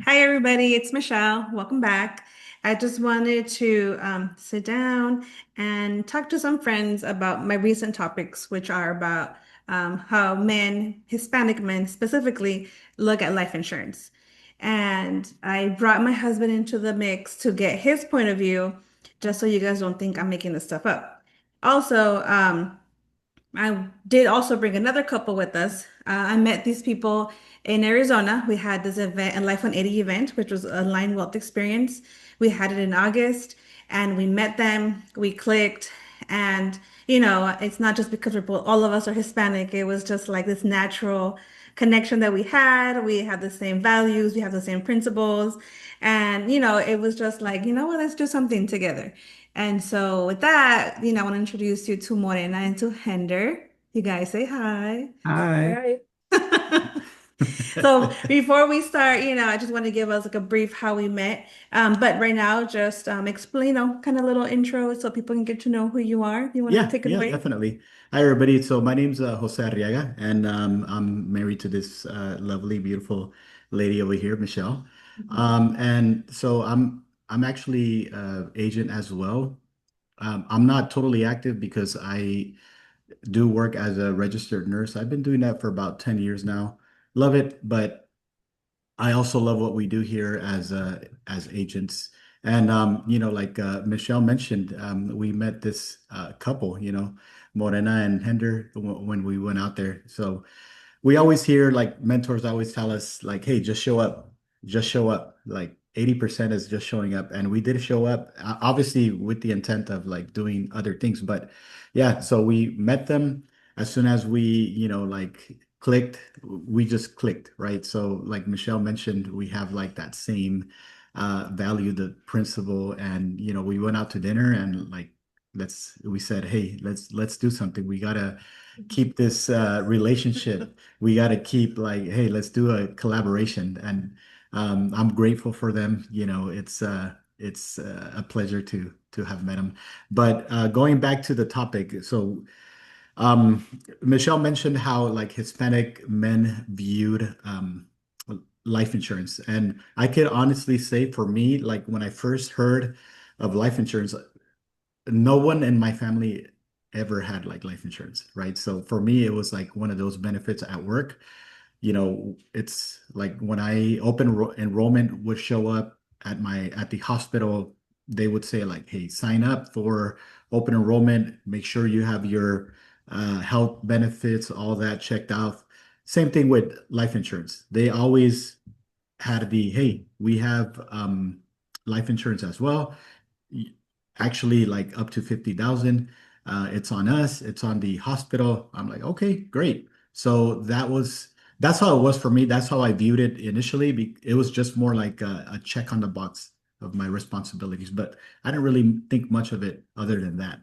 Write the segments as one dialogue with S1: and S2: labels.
S1: Hi, everybody. It's Michelle. Welcome back. I just wanted to sit down and talk to some friends about my recent topics, which are about how men, Hispanic men specifically, look at life insurance. And I brought my husband into the mix to get his point of view, just so you guys don't think I'm making this stuff up. Also, I did also bring another couple with us. I met these people in Arizona. We had this event, a Life 180 event, which was a line wealth experience. We had it in August and we met them, we clicked, and it's not just because we're both, all of us are Hispanic. It was just like this natural connection that we had. We had the same values, we have the same principles, and it was just like, what, let's do something together. And so with that, I want to introduce you to Morena and to Hender. You guys say hi.
S2: Hi.
S3: Right.
S1: So before we start, I just want to give us like a brief how we met. But right now, just explain, kind of little intro so people can get to know who you are. You want to
S2: Yeah,
S1: take it
S2: yeah,
S1: away?
S2: definitely. Hi, everybody. So my name's Jose Arriaga, and I'm married to this lovely, beautiful lady over here, Michelle.
S1: Mhm.
S2: And so I'm actually agent as well. I'm not totally active because I do work as a registered nurse. I've been doing that for about 10 years now. Love it, but I also love what we do here as agents. And like Michelle mentioned, we met this couple, Morena and Hender, when we went out there. So we always hear like mentors always tell us like, hey, just show up, just show up. Like 80% is just showing up. And we did show up, obviously with the intent of like doing other things. But yeah, so we met them as soon as we, like clicked, we just clicked, right? So like Michelle mentioned, we have like that same value, the principle, and we went out to dinner and like we said, hey, let's do something. We gotta keep this relationship. We got to keep like, hey, let's do a collaboration. And I'm grateful for them. It's a pleasure to have met them. But going back to the topic, so um, Michelle mentioned how like Hispanic men viewed life insurance, and I could honestly say for me, like when I first heard of life insurance, no one in my family ever had like life insurance, right? So for me, it was like one of those benefits at work. It's like when I enrollment would show up at the hospital, they would say like, "Hey, sign up for open enrollment. Make sure you have your health benefits, all that checked out." Same thing with life insurance. They always had the, "Hey, we have life insurance as well, actually like up to 50,000. It's on us, it's on the hospital." I'm like, okay, great. So that's how it was for me. That's how I viewed it initially. It was just more like a check on the box of my responsibilities, but I didn't really think much of it other than that.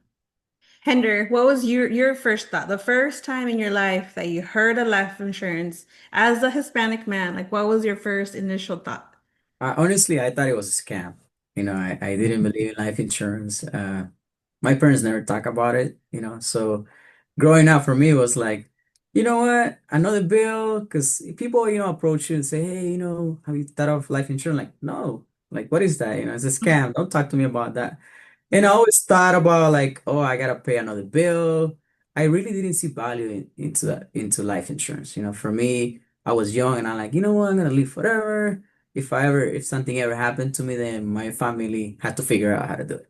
S1: Hender, what was your first thought? The first time in your life that you heard of life insurance as a Hispanic man, like what was your first initial thought?
S3: Honestly, I thought it was a scam. I didn't believe in life insurance. My parents never talk about it, so growing up for me it was like, you know what, another bill, because people, approach you and say, hey, have you thought of life insurance? Like, no, like, what is that? It's a scam. Don't talk to me about that. And I always thought about like, oh, I gotta pay another bill. I really didn't see value into life insurance. For me, I was young and I'm like, you know what, I'm gonna live forever. If something ever happened to me, then my family had to figure out how to do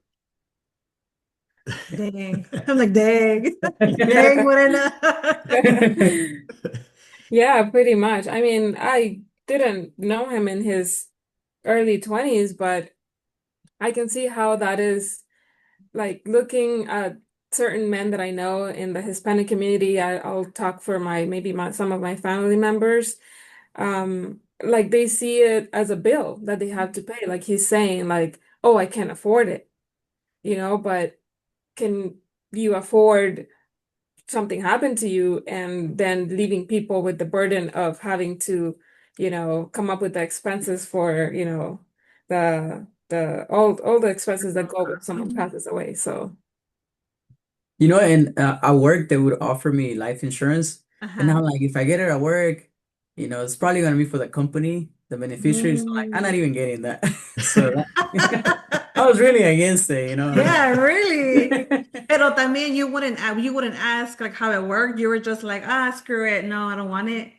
S1: Dang. I'm like, dang. Dang,
S3: it.
S1: Morena.
S4: Yeah, pretty much. I mean, I didn't know him in his early 20s, but I can see how that is like looking at certain men that I know in the Hispanic community. I'll talk for maybe some of my family members. Like they see it as a bill that they have to pay. Like he's saying, like, oh, I can't afford it, but can you afford something happened to you and then leaving people with the burden of having to, come up with the expenses for, the all the expenses that go when someone passes away. So,
S3: And at work they would offer me life insurance, and
S1: Uh-huh.
S3: I'm like, if I get it at work, it's probably gonna be for the company, the beneficiary. So like, I'm not
S4: Mm.
S3: even getting that. So I was really against it.
S1: Yeah, really. Pero también you wouldn't ask like how it worked. You were just like, ah, screw it. No, I don't want it.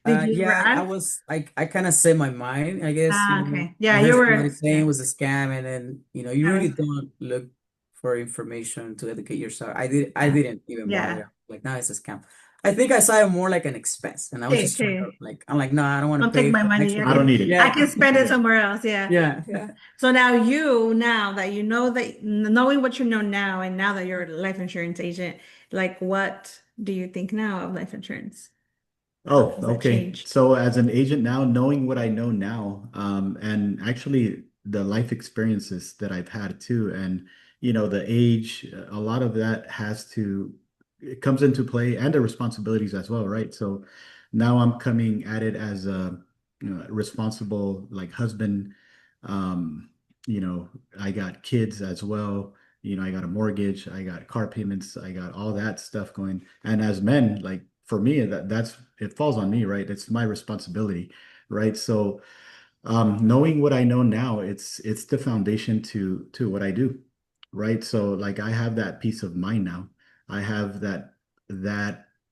S1: Did you ever
S3: Yeah, I
S1: ask?
S3: was I kind of set my mind, I guess,
S1: Ah, okay.
S3: I
S1: Yeah,
S3: heard
S1: you
S3: somebody
S1: were.
S3: saying
S1: Yeah,
S3: it was a scam, and then you
S1: I
S3: really
S1: was.
S3: don't look for information to educate yourself. I
S1: Yeah,
S3: didn't even
S1: yeah.
S3: bother. Like, now it's a scam. I think I saw it more like an expense, and I was
S1: Okay,
S3: just trying to
S1: okay.
S3: like, I'm like, no, I don't want to
S1: Don't take
S3: pay
S1: my
S3: for an
S1: money.
S3: extra
S2: I don't
S3: bill.
S2: need it.
S1: I
S3: Yeah.
S1: can spend it
S2: Yeah.
S1: somewhere else. Yeah.
S3: Yeah.
S4: Yeah.
S1: So now that you know that knowing what you know now, and now that you're a life insurance agent, like what do you think now of life insurance? How
S2: Oh,
S1: has that
S2: okay.
S1: changed?
S2: So as an agent now, knowing what I know now, and actually the life experiences that I've had too, and the age, a lot of that it comes into play, and the responsibilities as well, right? So now I'm coming at it as a responsible like husband. Um, I got kids as well. I got a mortgage, I got car payments, I got all that stuff going. And as men, like for me, that's it falls on me, right? It's my responsibility, right? So knowing what I know now, it's the foundation to what I do, right? So like I have that peace of mind now. I have that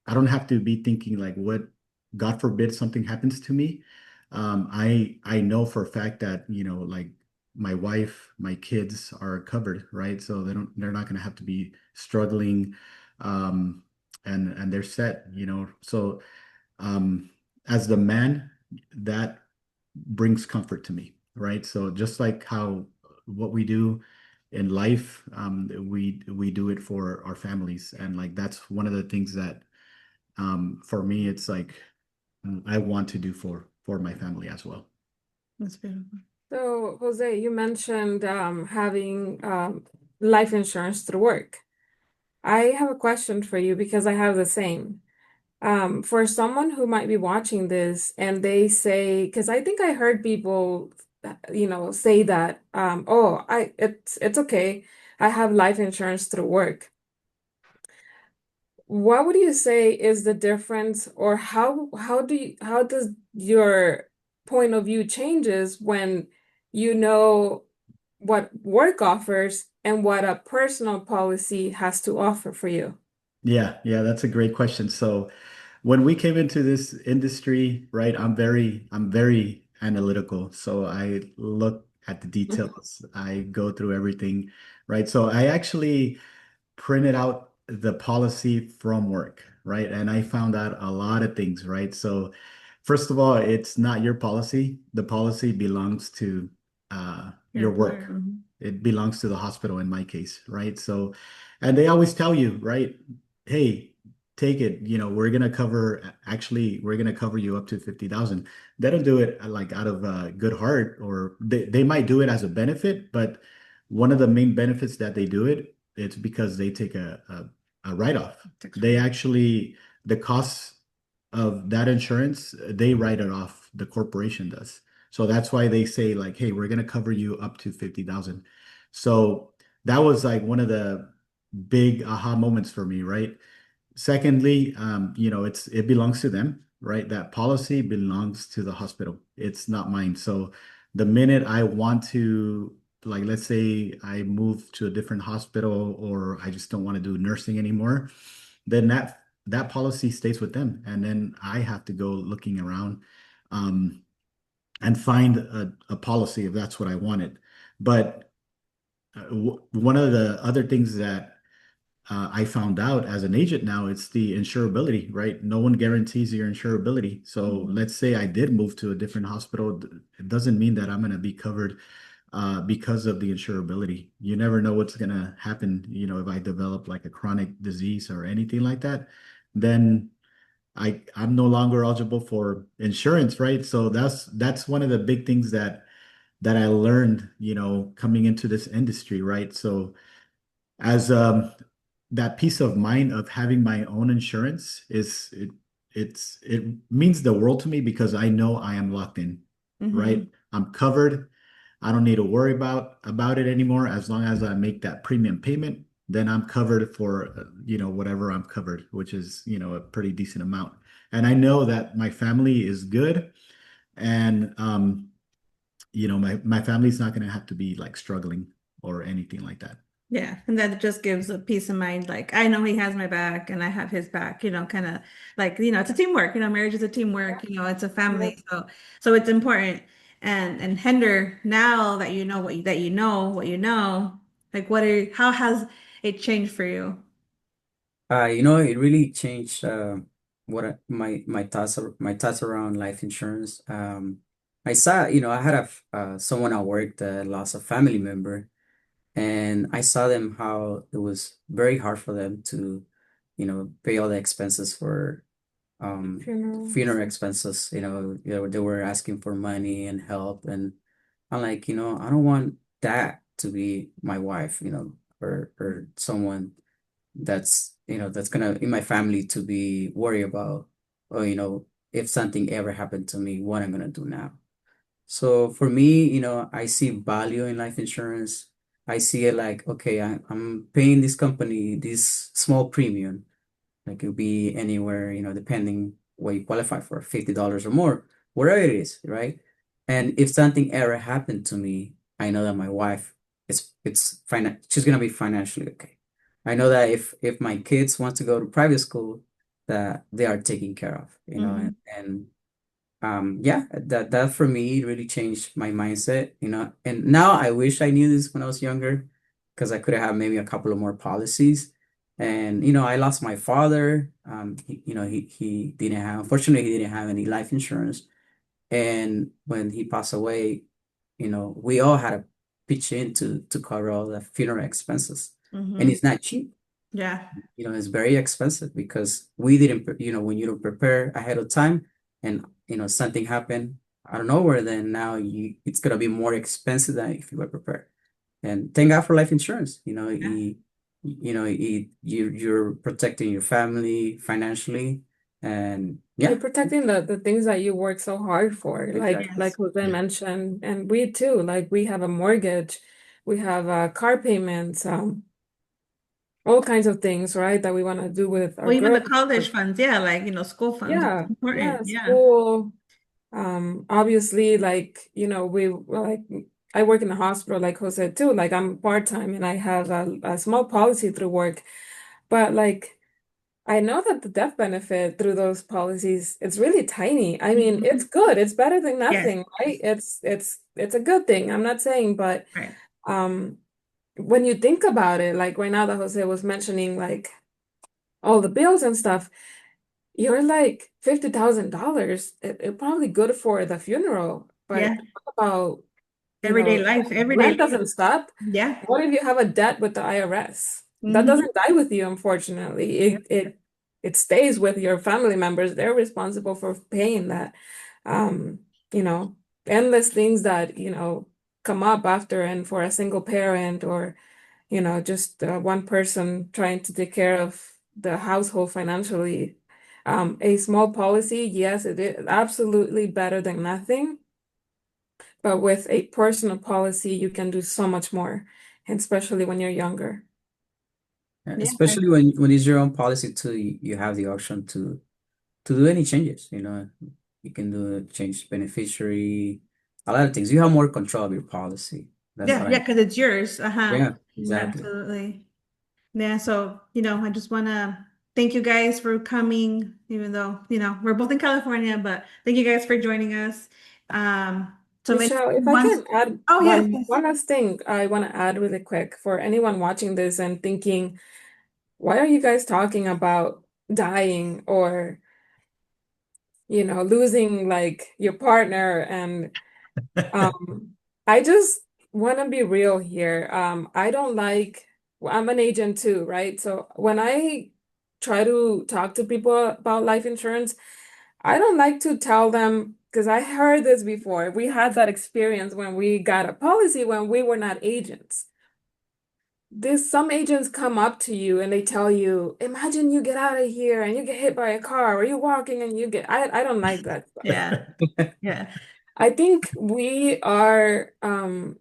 S2: I don't have to be thinking like what God forbid something happens to me. I know for a fact that like my wife, my kids are covered, right? So they're not going to have to be struggling, um, and they're set, So um, as the man, that brings comfort to me, right? So just like how what we do in life, we do it for our families, and like that's one of the things that for me, it's like I want to do for my family as well.
S1: That's beautiful.
S4: So, Jose, you mentioned having life insurance through work. I have a question for you because I have the same. For someone who might be watching this and they say, because I think I heard people, say that, oh, it's okay. I have life insurance through work. What would you say is the difference, or how does your point of view changes when you know what work offers and what a personal policy has to offer for you?
S2: Yeah, that's a great question. So when we came into this industry, right, I'm very analytical. So I look at the details. I go through everything, right? So I actually printed out the policy from work, right? And I found out a lot of things, right? So first of all, it's not your policy. The policy belongs to
S1: Your
S2: your
S1: employer.
S2: work. It belongs to the hospital in my case, right? So, and they always tell you, right? Hey, take it. We're gonna cover you up to 50,000. They don't do it like out of good heart, or they might do it as a benefit, but one of the main benefits that they do it's because they take a write-off.
S1: Tax
S2: They
S1: free.
S2: actually, the costs of that insurance, they write it off, the corporation does. So that's why they say like, hey, we're gonna cover you up to 50,000. So that was like one of the big aha moments for me, right? Secondly, it belongs to them, right? That policy belongs to the hospital. It's not mine. So the minute I want to, like, let's say I move to a different hospital, or I just don't want to do nursing anymore, then that policy stays with them, and then I have to go looking around, um, and find a policy if that's what I wanted. But one of the other things that I found out as an agent now, it's the insurability, right? No one guarantees your insurability. So
S1: Mhm.
S2: let's say I did move to a different hospital. It doesn't mean that I'm going to be covered because of the insurability. You never know what's going to happen. If I develop like a chronic disease or anything like that, then I'm no longer eligible for insurance, right? So that's one of the big things that I learned, coming into this industry, right? So as that peace of mind of having my own insurance it means the world to me, because I know I am locked in, right?
S1: Mhm.
S2: I'm covered. I don't need to worry about it anymore. As long as I make that premium payment, then I'm covered for whatever I'm covered, which is a pretty decent amount. and I know that my family is good, and my family's not gonna have to be like struggling or anything like that.
S1: Yeah, and that just gives a peace of mind. Like I know he has my back and I have his back, kind of like, it's a teamwork, marriage is a teamwork, it's a
S4: Yep.
S1: family. So it's important. And Hender, now that you know what you know, like how has it changed for you?
S3: It really changed my thoughts around life insurance. I saw, I had someone at work that lost a family member, and I saw them how it was very hard for them to, pay all the expenses for
S4: Funerals.
S3: funeral expenses. They were asking for money and help, and I'm like, I don't want that to be my wife, or someone that's gonna in my family to be worried about, or if something ever happened to me, what I'm gonna do now. So for me, I see value in life insurance. I see it like, okay, I'm paying this company this small premium. Like it could be anywhere, depending what you qualify for, $50 or more, whatever it is, right? And if something ever happened to me, I know that my wife she's gonna be financially okay. I know that if my kids want to go to private school, that they are taken care of,
S1: Hmm.
S3: and yeah, that for me really changed my mindset, and now I wish I knew this when I was younger, because I could have had maybe a couple of more policies. And I lost my father. He didn't have, unfortunately, he didn't have any life insurance. And when he passed away, we all had to pitch in to cover all the funeral expenses. And
S1: Hmm.
S3: it's not cheap.
S1: Yeah.
S3: It's very expensive because we didn't, when you don't prepare ahead of time, and, something happened out of nowhere, then now it's gonna be more expensive than if you were prepared. And thank God for life insurance.
S1: Yeah.
S3: You're protecting your family financially, and
S4: You're
S3: yeah,
S4: protecting the things that you work so hard for, like
S3: exactly.
S1: Yes.
S4: Jose
S2: Yeah.
S4: mentioned, and we too, like we have a mortgage, we have car payments, all kinds of things, right, that we want to do with our
S1: Well, even the
S4: girls.
S1: college funds, yeah, like, school funds, it's
S4: Yeah,
S1: important.
S4: yeah,
S1: Yeah.
S4: school. Obviously, like, like I work in a hospital, like Jose too. Like I'm part-time and I have a small policy through work. But like I know that the death benefit through those policies, it's really tiny. I mean, it's
S1: Mhm.
S4: good. It's better than
S1: Yes.
S4: nothing, right? It's a good thing. I'm not saying, but
S1: Right.
S4: um when you think about it, like right now that Jose was mentioning like all the bills and stuff, you're like $50,000. It probably good for the funeral, but
S1: Yeah.
S4: what about,
S1: Everyday life, everyday
S4: rent
S1: life.
S4: doesn't stop.
S1: Yeah.
S4: What if you have a debt with the IRS? That
S1: Hmm.
S4: doesn't die with you, unfortunately.
S1: Yep.
S4: It stays with your family members. They're responsible for paying that. Um, you know, endless things that, come up after, and for a single parent, or just one person trying to take care of the household financially. A small policy, yes, it is absolutely better than nothing. But with a personal policy, you can do so much more, and especially when you're younger.
S1: Yeah.
S3: Especially when it's your own policy too, you have the option to do any changes. You can do change beneficiary, a lot of things. You have more control of your policy. That's
S1: Yeah.
S3: what
S1: Yeah.
S3: I.
S1: Because it's yours. Uh-huh.
S3: Yeah, exactly.
S1: Absolutely. Yeah. So, I just want to thank you guys for coming, even though, we're both in California, but thank you guys for joining us. So if
S4: Michelle, if
S1: anyone
S4: I
S1: wants,
S4: can add
S1: oh, yes.
S4: one last thing I want to add really quick for anyone watching this and thinking, why are you guys talking about dying or, losing like your partner? And I just want to be real here. I don't like, well, I'm an agent too, right? So when I try to talk to people about life insurance, I don't like to tell them, because I heard this before. We had that experience when we got a policy when we were not agents. Some agents come up to you and they tell you, imagine you get out of here and you get hit by a car, or you're walking and I don't like that stuff.
S1: Yeah. Yeah.
S4: I think we are,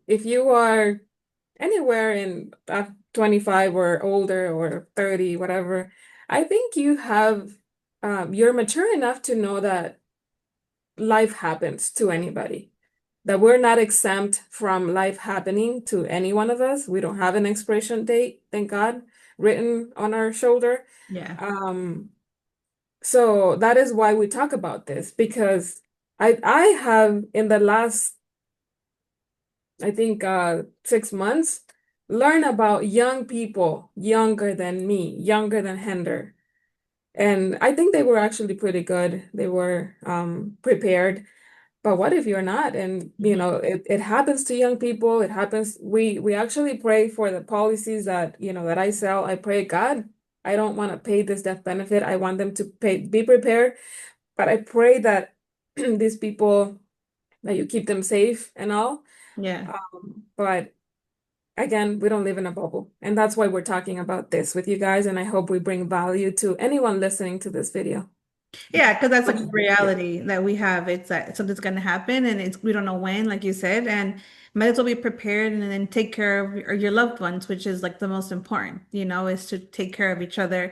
S4: if you are anywhere in 25 or older or 30, whatever, I think you have you're mature enough to know that life happens to anybody, that we're not exempt from life happening to any one of us. We don't have an expiration date, thank God, written on our shoulder.
S1: Yeah.
S4: Um, so that is why we talk about this, because I have in the last, I think, 6 months, learned about young people younger than me, younger than Hender. And I think they were actually pretty good. They were prepared. But what if you're not? And
S1: Mhm.
S4: it happens to young people. It happens. We actually pray for the policies that, that I sell. I pray, God, I don't want to pay this death benefit. I want them to be prepared. But I pray that these people, that you keep them safe and all.
S1: Yeah.
S4: But again, we don't live in a bubble. And that's why we're talking about this with you guys. And I hope we bring value to anyone listening to this video.
S1: Yeah, because that's
S4: Which
S1: a reality that we have. It's that something's going to happen, and it's we don't know when, like you said, and might as well be prepared and then take care of your loved ones, which is like the most important, is to take care of each other.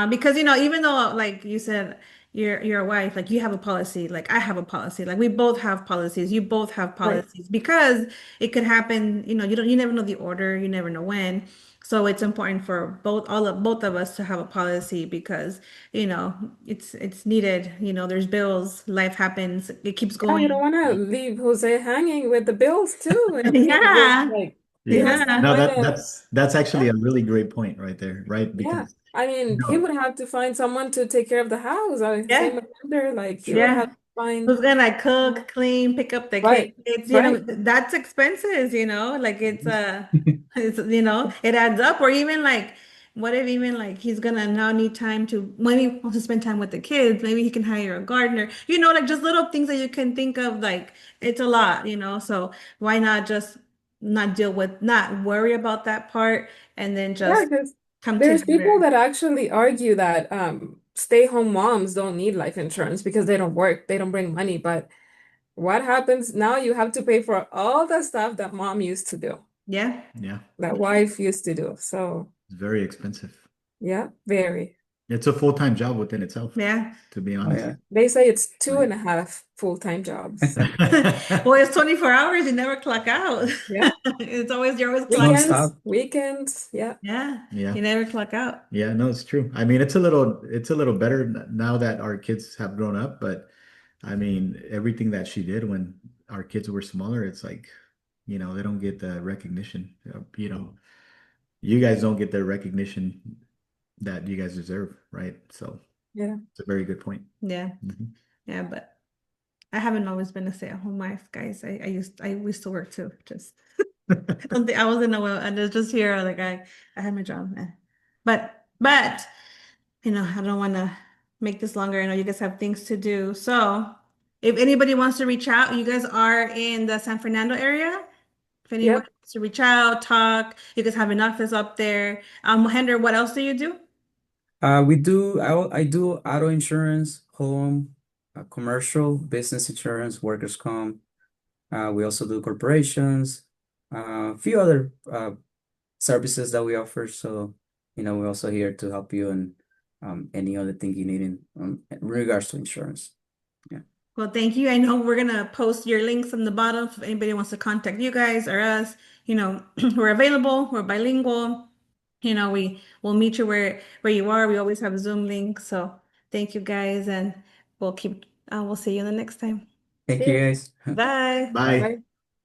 S1: Because even though like you said, your wife, like you have a policy, like I have a policy, like we both have policies, you both have
S4: Right.
S1: policies, because it could happen, you never know the order, you never know when. So it's important for both of us to have a policy because it's needed. There's bills, life happens, it keeps
S4: Yeah, you don't
S1: going.
S4: want to leave Jose hanging with the bills too. And just
S1: Yeah,
S4: like he
S2: Yeah.
S4: has to
S1: yeah,
S2: No,
S4: find
S2: that
S4: a,
S2: that's actually
S4: yeah,
S2: a really great point right there, right?
S4: yeah.
S2: Because
S4: I
S2: you
S4: mean, he
S2: know,
S4: would have to find someone to take care of the house. Same
S1: yeah,
S4: with Thunder, like he would have
S1: yeah.
S4: to find,
S1: Who's gonna
S4: uh,
S1: cook, clean, pick up the kids?
S4: right, right.
S1: That's expenses, like
S2: Mhm.
S1: it's it adds up. Or even like, what if even like he's gonna now need time to maybe he wants to spend time with the kids, maybe he can hire a gardener, like just little things that you can think of, like it's a lot, so why not just not worry about that part and then
S4: Yeah,
S1: just
S4: because
S1: come
S4: there's people
S1: together.
S4: that actually argue that stay-home moms don't need life insurance because they don't work, they don't bring money. But what happens now? You have to pay for all the stuff that mom used to do,
S1: Yeah,
S2: Yeah,
S4: that wife used to do. So
S2: it's very expensive.
S4: yeah, very.
S2: It's a full-time job within itself,
S1: yeah.
S2: to be
S3: Oh
S2: honest.
S3: yeah.
S4: They say it's two
S2: Right.
S4: and a half full-time jobs.
S1: Well, it's 24 hours, you never clock out.
S4: Yeah.
S1: You're always clocking.
S3: Non-stop.
S4: Weekends. Yeah.
S1: Yeah,
S2: Yeah.
S1: you never clock out.
S2: Yeah, no, it's true. I mean, it's a little better now that our kids have grown up, but I mean, everything that she did when our kids were smaller, it's like, they don't get the recognition. You guys don't get the recognition that you guys deserve, right? So
S4: Yeah.
S2: it's a very good point.
S1: Yeah,
S2: Mhm.
S1: yeah, but I haven't always been a stay-at-home wife, guys. I used to work too. Just don't think I wasn't a well, and it's just here, like I had my job. But I don't want to make this longer. I know you guys have things to do. So if anybody wants to reach out, you guys are in the San Fernando area. If anyone
S4: Yep.
S1: wants to reach out, talk, you guys have an office up there. Hender, what else do you do?
S3: I do auto insurance, home, commercial, business insurance, workers' comp. We also do corporations, a few other services that we offer. So, we're also here to help you and any other thing you need in regards to insurance. Yeah.
S1: Well, thank you. I know we're gonna post your links on the bottom if anybody wants to contact you guys or us. We're available. We're bilingual. We'll meet you where you are. We always have Zoom links. So thank you guys, and we'll see you the next time.
S3: Thank
S4: See
S3: you
S4: ya.
S3: guys.
S1: Bye.
S2: Bye.
S4: Bye.